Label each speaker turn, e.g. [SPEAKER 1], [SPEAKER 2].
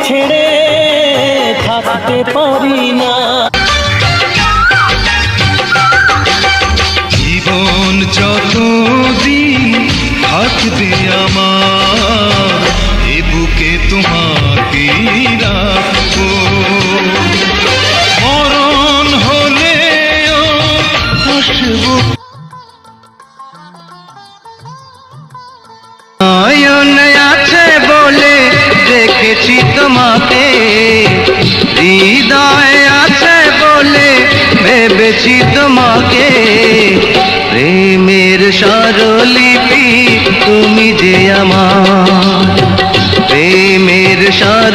[SPEAKER 1] ছেড়ে থাকতে পারি না।
[SPEAKER 2] জীবন যতদিন থাকবে আমার, এ বুকে তোমাকে রাখবো। মরণ হলেও আসবো। নয়ন আছে বলে দেখেছি তোমাকে, হৃদয় আছে বলে ভেবেছি তোমাকে। প্রেমের স্বরলিপি তুমি যে আমার, প্রেমের স্বর